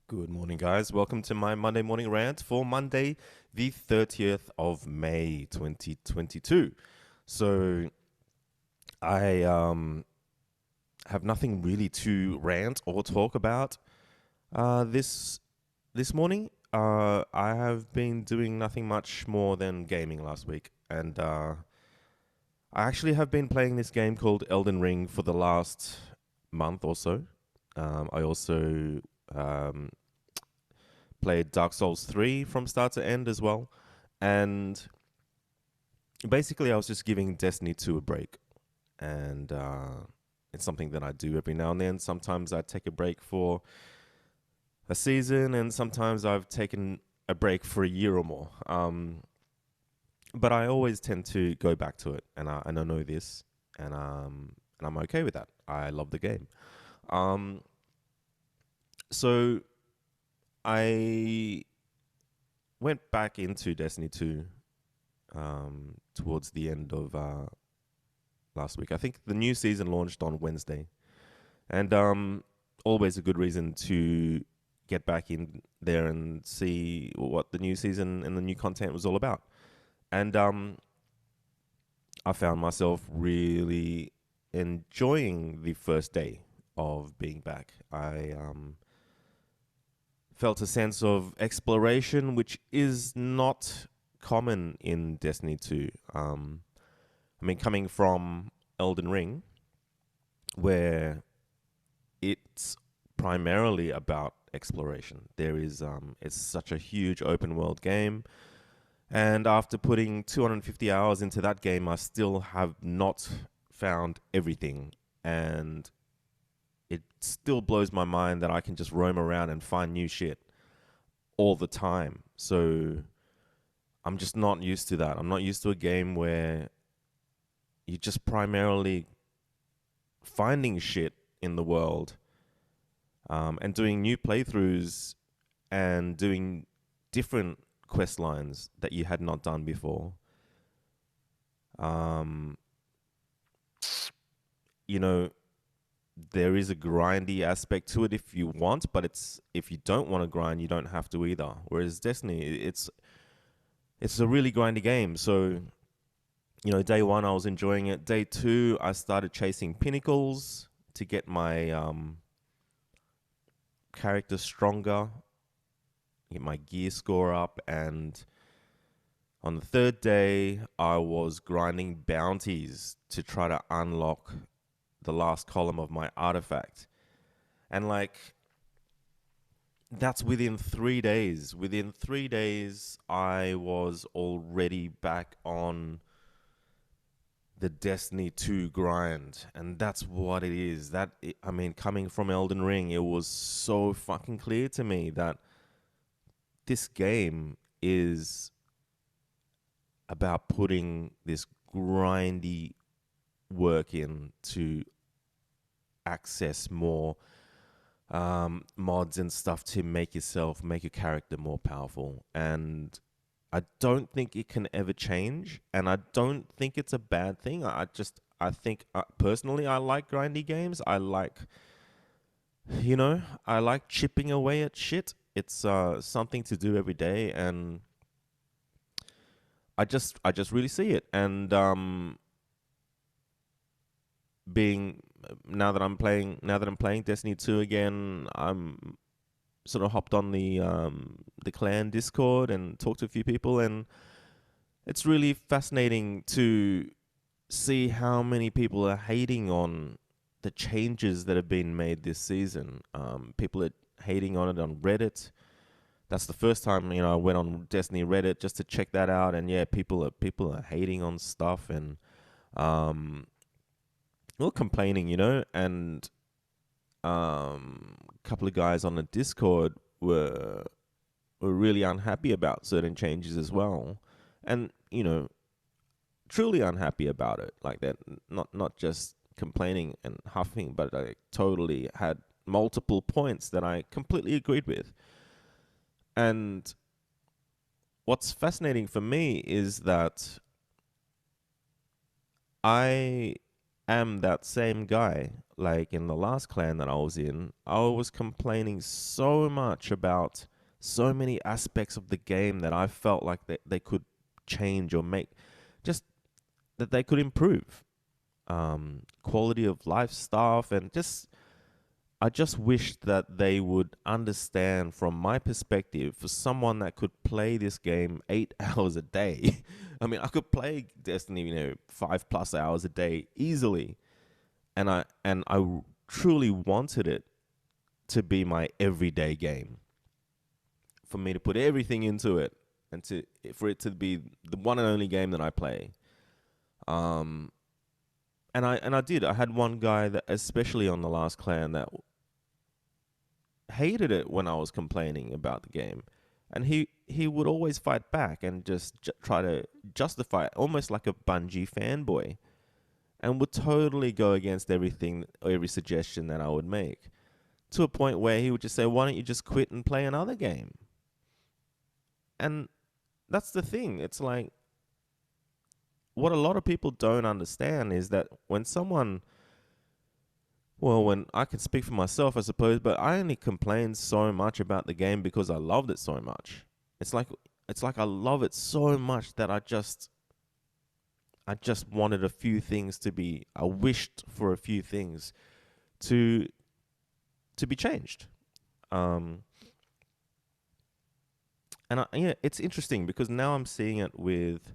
Good morning, guys. Welcome to my Monday morning rant for Monday, the 30th of May, 2022. So, I have nothing really to rant or talk about this morning. I have been doing nothing much more than gaming last week, and I actually have been playing this game called Elden Ring for the last month or so. I also um, played Dark Souls 3 from start to end as well. And basically, I was just giving Destiny 2 a break. And it's something that I do every now and then. Sometimes I take a break for a season, and sometimes I've taken a break for a year or more. But I always tend to go back to it, and I know this, and I'm okay with that. I love the game. Um, so I went back into Destiny 2 towards the end of last week. I think the new season launched on Wednesday, and always a good reason to get back in there and see what the new season and the new content was all about. And I found myself really enjoying the first day of being back. I felt a sense of exploration, which is not common in Destiny 2. I mean, coming from Elden Ring, where it's primarily about exploration. It's such a huge open world game. And after putting 250 hours into that game, I still have not found everything. And it still blows my mind that I can just roam around and find new shit all the time. So I'm just not used to that. I'm not used to a game where you're just primarily finding shit in the world, and doing new playthroughs and doing different quest lines that you had not done before. Um, you know, there is a grindy aspect to it if you want, but if you don't want to grind, you don't have to either. Whereas Destiny, it's a really grindy game. So, day one I was enjoying it. Day two, I started chasing pinnacles to get my character stronger, get my gear score up, and on the third day, I was grinding bounties to try to unlock the last column of my artifact. And that's within 3 days. Within 3 days, I was already back on the Destiny 2 grind. And that's what it is. Coming from Elden Ring, it was so fucking clear to me that this game is about putting this grindy work in to access more mods and stuff to make your character more powerful. And I don't think it can ever change, and I don't think it's a bad thing. I think personally, I like grindy games. I like chipping away at shit. It's something to do every day, and I just really see it. And being now that I'm playing Destiny 2 again, I'm sort of hopped on the clan Discord and talked to a few people, and it's really fascinating to see how many people are hating on the changes that have been made this season. People are hating on it on Reddit. That's the first time I went on Destiny Reddit just to check that out, and yeah, people are hating on stuff, and um, well, complaining, and a couple of guys on the Discord were really unhappy about certain changes as well, and truly unhappy about it, like that. Not just complaining and huffing, but I totally had multiple points that I completely agreed with. And what's fascinating for me is that I am that same guy. like in the last clan that I was in, I was complaining so much about so many aspects of the game that I felt like they could change or make, just that they could improve. Quality of life stuff, and just I just wished that they would understand from my perspective, for someone that could play this game 8 hours a day. I mean, I could play Destiny, 5+ hours a day easily, and I truly wanted it to be my everyday game, for me to put everything into it, and for it to be the one and only game that I play. Um, and I did. I had one guy that, especially on the last clan, that hated it when I was complaining about the game, and he would always fight back and just try to justify it, almost like a Bungie fanboy, and would totally go against everything, every suggestion that I would make, to a point where he would just say, "Why don't you just quit and play another game?" And that's the thing. It's like, what a lot of people don't understand is that when someone, well, when I can speak for myself, I suppose, but I only complained so much about the game because I loved it so much. It's like I love it so much that I just wanted a few things to be, I wished for a few things to be changed. Um, yeah, it's interesting because now I'm seeing it with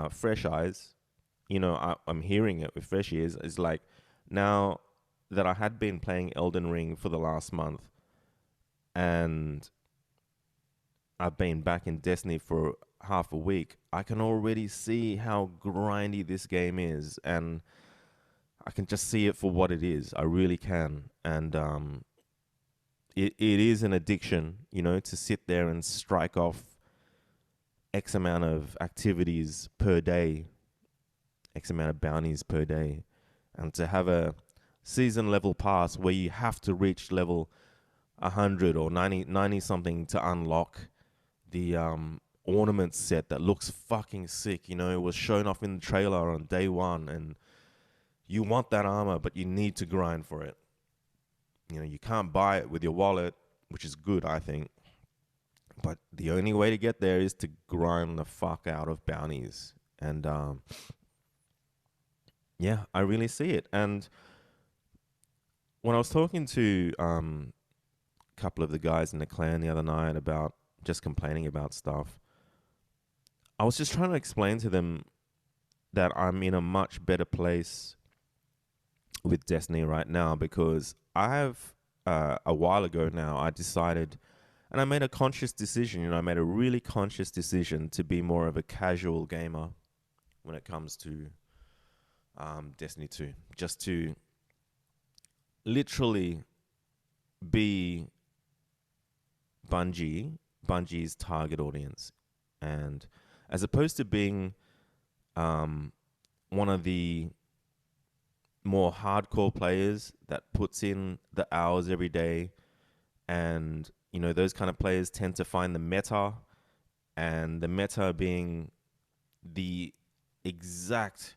fresh eyes. I'm hearing it with fresh ears. It's like, now that I had been playing Elden Ring for the last month, and I've been back in Destiny for half a week, I can already see how grindy this game is, and I can just see it for what it is. I really can. And it is an addiction, to sit there and strike off X amount of activities per day, X amount of bounties per day, and to have a season level pass where you have to reach level 100 or 90 something to unlock the ornament set that looks fucking sick. It was shown off in the trailer on day one, and you want that armor, but you need to grind for it. You can't buy it with your wallet, which is good, I think. But the only way to get there is to grind the fuck out of bounties. And yeah, I really see it. And when I was talking to a couple of the guys in the clan the other night about just complaining about stuff, I was just trying to explain to them that I'm in a much better place with Destiny right now, because I have, a while ago now, I decided, and I made a conscious decision, I made a really conscious decision to be more of a casual gamer when it comes to Destiny 2. Just to literally be Bungie's target audience. And as opposed to being one of the more hardcore players that puts in the hours every day, and those kind of players tend to find the meta, and the meta being the exact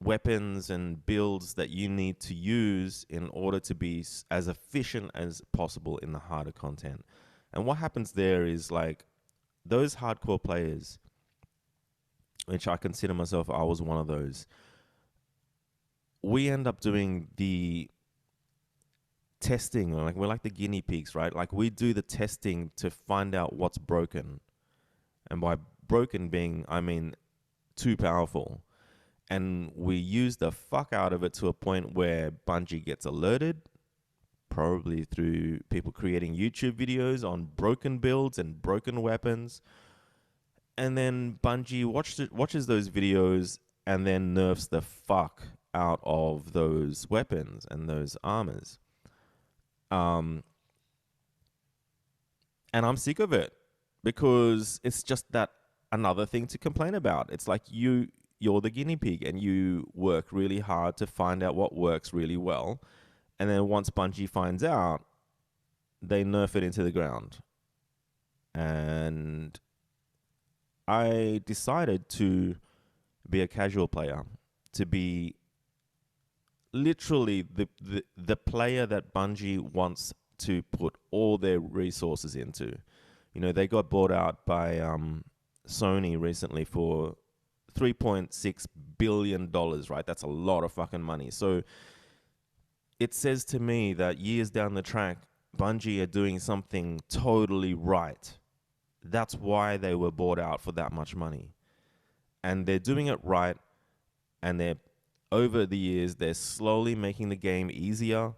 weapons and builds that you need to use in order to be as efficient as possible in the harder content. And what happens there is, like, those hardcore players, which I consider myself, I was one of those, we end up doing the testing. Like, we're like the guinea pigs, right? Like, we do the testing to find out what's broken. And by broken being, I mean too powerful. And we use the fuck out of it to a point where Bungie gets alerted, probably through people creating YouTube videos on broken builds and broken weapons. And then Bungie watches those videos and then nerfs the fuck out of those weapons and those armors. And I'm sick of it, because it's just that another thing to complain about. It's like you're the guinea pig, and you work really hard to find out what works really well. And then once Bungie finds out, they nerf it into the ground. And I decided to be a casual player, to be literally the player that Bungie wants to put all their resources into. You know, they got bought out by Sony recently for $3.6 billion, right? That's a lot of fucking money. So it says to me that years down the track, Bungie are doing something totally right. That's why they were bought out for that much money. And they're doing it right, and they're over the years, they're slowly making the game easier.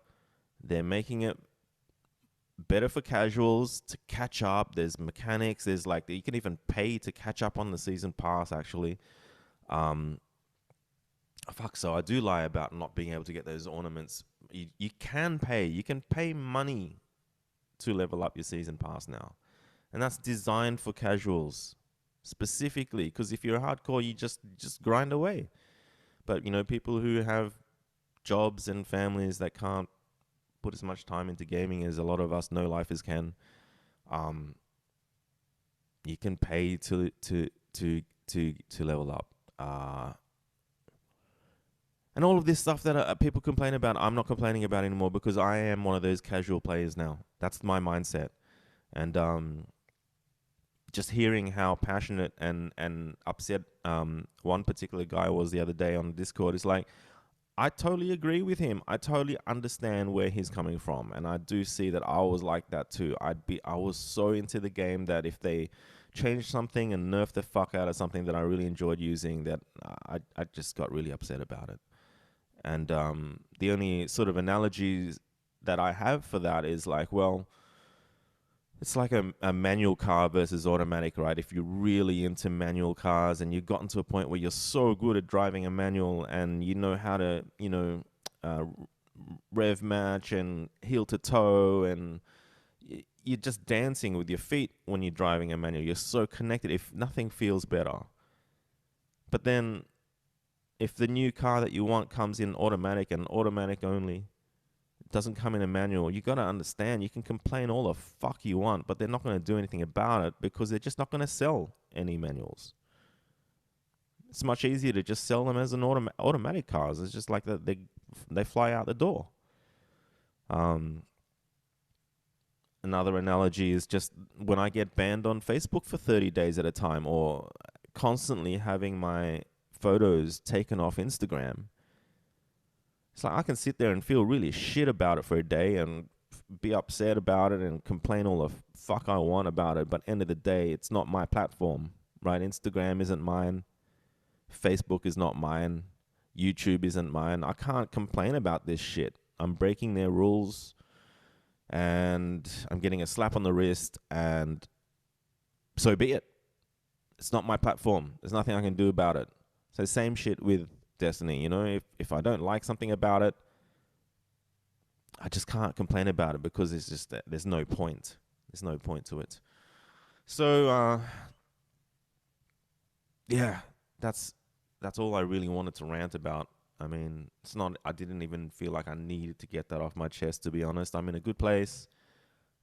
They're making it better for casuals to catch up. There's mechanics. There's like, you can even pay to catch up on the season pass, actually. So I do lie about not being able to get those ornaments. You can pay. You can pay money to level up your season pass now. And that's designed for casuals specifically, because if you're hardcore, you just grind away. But, you know, people who have jobs and families that can't put as much time into gaming as a lot of us no-lifers can, you can pay to level up. And all of this stuff that people complain about, I'm not complaining about anymore, because I am one of those casual players now. That's my mindset. And just hearing how passionate and upset one particular guy was the other day on Discord is like, I totally agree with him. I totally understand where he's coming from, and I do see that I was like that too. I was so into the game that if they changed something and nerfed the fuck out of something that I really enjoyed using, that I just got really upset about it. And the only sort of analogies that I have for that is like, well, it's like a manual car versus automatic, right? If you're really into manual cars and you've gotten to a point where you're so good at driving a manual and you know how to, rev match and heel to toe, and you're just dancing with your feet when you're driving a manual. You're so connected. If nothing feels better. But then if the new car that you want comes in automatic and automatic only, doesn't come in a manual, you got to understand, you can complain all the fuck you want, but they're not going to do anything about it because they're just not going to sell any manuals. It's much easier to just sell them as an automatic cars. It's just like that they fly out the door. Another analogy is just when I get banned on Facebook for 30 days at a time, or constantly having my photos taken off Instagram. It's like I can sit there and feel really shit about it for a day and be upset about it and complain all the fuck I want about it. But end of the day, it's not my platform, right? Instagram isn't mine. Facebook is not mine. YouTube isn't mine. I can't complain about this shit. I'm breaking their rules and I'm getting a slap on the wrist, and so be it. It's not my platform. There's nothing I can do about it. So same shit with Destiny, you know, if I don't like something about it, I just can't complain about it because it's just that there's no point. There's no point to it. So yeah, that's all I really wanted to rant about. I mean, it's not. I didn't even feel like I needed to get that off my chest, to be honest. I'm in a good place.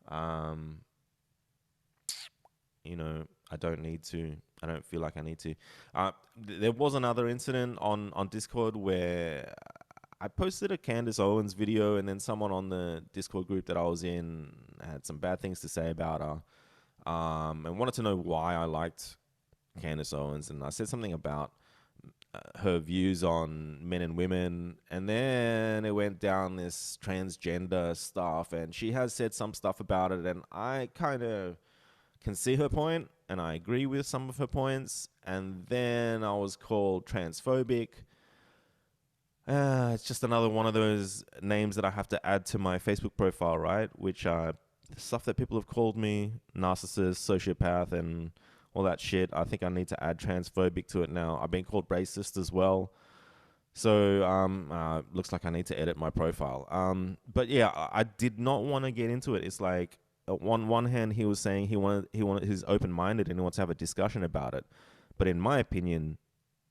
You know, I don't need to. I don't feel like I need to. There was another incident on Discord where I posted a Candace Owens video, and then someone on the Discord group that I was in had some bad things to say about her, and wanted to know why I liked Candace Owens. And I said something about her views on men and women, and then it went down this transgender stuff, and she has said some stuff about it, and I kind of can see her point, and I agree with some of her points, and then I was called transphobic. It's just another one of those names that I have to add to my Facebook profile, right? Which are stuff that people have called me, narcissist, sociopath, and all that shit. I think I need to add transphobic to it now. I've been called racist as well. So looks like I need to edit my profile. But yeah, I did not want to get into it. It's like, on one hand, he was saying he's open-minded and he wants to have a discussion about it. But in my opinion,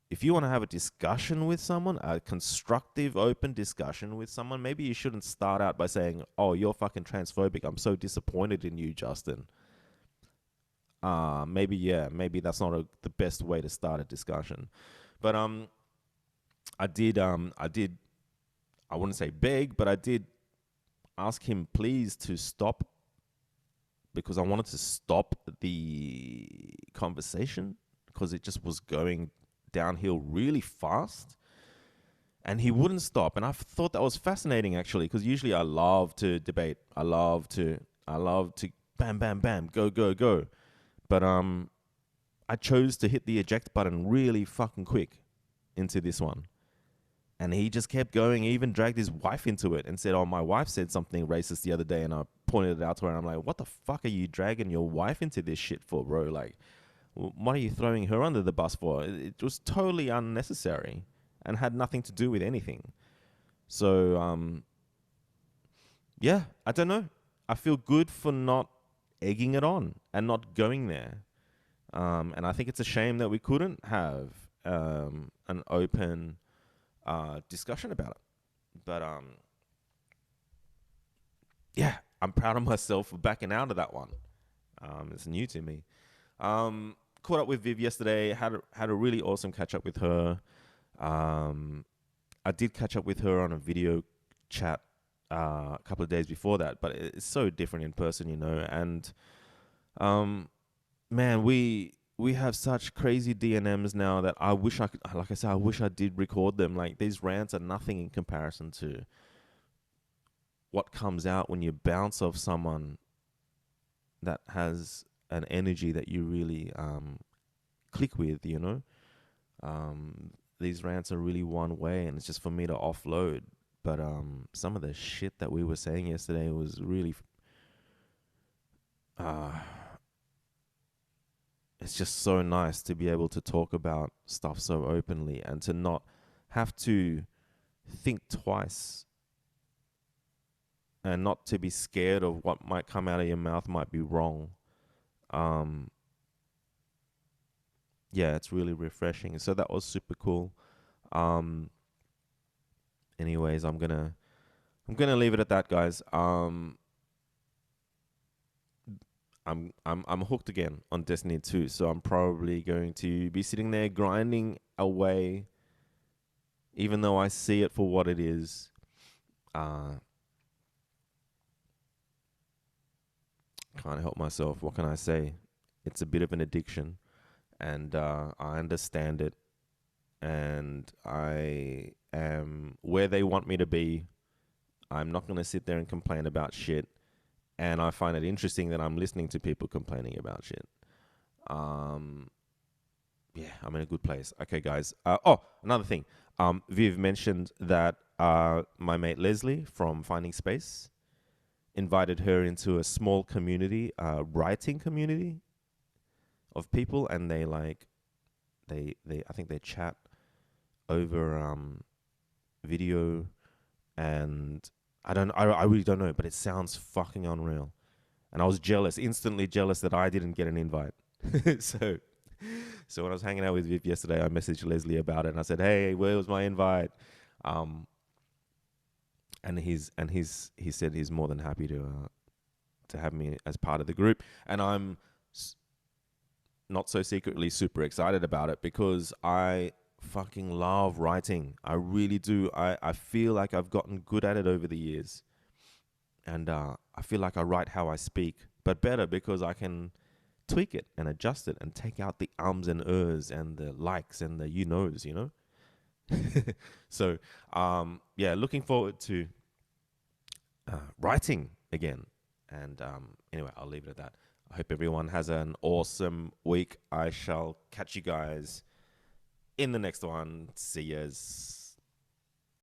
if you want to have a discussion with someone, a constructive, open discussion with someone, maybe you shouldn't start out by saying, "Oh, you're fucking transphobic. I'm so disappointed in you, Justin." Maybe that's not the best way to start a discussion. But I did I wouldn't say beg, but I did ask him please to stop, because I wanted to stop the conversation because it just was going downhill really fast. And he wouldn't stop. And I thought that was fascinating, actually, because usually I love to debate. I love to bam, bam, bam, go, go, go. But I chose to hit the eject button really fucking quick into this one. And he just kept going. He even dragged his wife into it and said, oh, my wife said something racist the other day. And I pointed it out to her. And I'm like, what the fuck are you dragging your wife into this shit for, bro? Like, what are you throwing her under the bus for? It was totally unnecessary and had nothing to do with anything. So, yeah, I don't know. I feel good for not egging it on and not going there. And I think it's a shame that we couldn't have an open discussion about it. But yeah, I'm proud of myself for backing out of that one. It's new to me. Caught up with Viv yesterday. Had a really awesome catch up with her. I did catch up with her on a video chat a couple of days before that, but it's so different in person, you know. And man, we have such crazy DNMs now that I wish I could, like I said, I wish I did record them. Like, these rants are nothing in comparison to what comes out when you bounce off someone that has an energy that you really click with, you know. These rants are really one way, and it's just for me to offload. But some of the shit that we were saying yesterday was really it's just so nice to be able to talk about stuff so openly and to not have to think twice and not to be scared of what might come out of your mouth might be wrong. Yeah, it's really refreshing. So that was super cool. Anyways, I'm gonna leave it at that, guys. I'm hooked again on Destiny 2, so I'm probably going to be sitting there grinding away, even though I see it for what it is. Can't help myself. What can I say? It's a bit of an addiction, and I understand it, and I am where they want me to be. I'm not going to sit there and complain about shit. And I find it interesting that I'm listening to people complaining about shit. Yeah, I'm in a good place. Okay, guys. Another thing. Viv mentioned that my mate Leslie from Finding Space invited her into a small community, writing community of people, and they I think they chat over video, and I really don't know, but it sounds fucking unreal. And I was instantly jealous that I didn't get an invite. So when I was hanging out with Viv yesterday, I messaged Leslie about it and I said, "Hey, where was my invite?" And he said he's more than happy to have me as part of the group, and I'm not so secretly super excited about it because I fucking love writing. I really do. I feel like I've gotten good at it over the years. And I feel like I write how I speak, but better because I can tweak it and adjust it and take out the ums and ers and the likes and the you-knows, you know? So, yeah, looking forward to writing again. And anyway, I'll leave it at that. I hope everyone has an awesome week. I shall catch you guys in the next one. See yas.